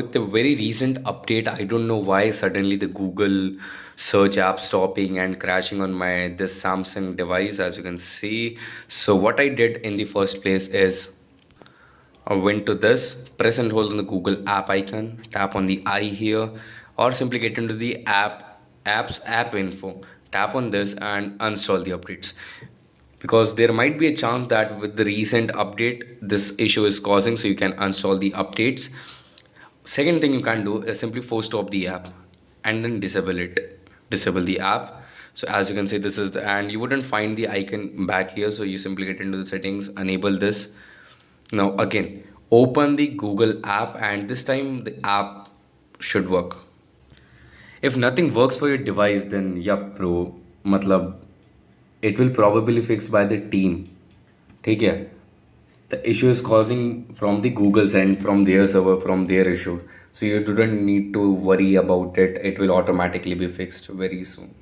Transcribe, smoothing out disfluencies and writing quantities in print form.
with the very recent update. I don't know why suddenly the Google search app stopping and crashing on my this Samsung device, as you can see. So what I did in the first place is I went to this, press and hold on the Google app icon, tap on the I here, or simply get into the app info. Tap on this and uninstall the updates. Because there might be a chance that with the recent update, this issue is causing, so you can uninstall the updates. Second thing you can do is simply force stop the app and then disable it. Disable the app. So as you can see, this is the, and you wouldn't find the icon back here. So you simply get into the settings, enable this. Now again, open the Google app and this time the app should work. If nothing works for your device, then yup, bro. Matlab, it will probably fixed by the team. Take care. The issue is causing from the Google's end, from their server, from their issue. So you don't need to worry about it. It will automatically be fixed very soon.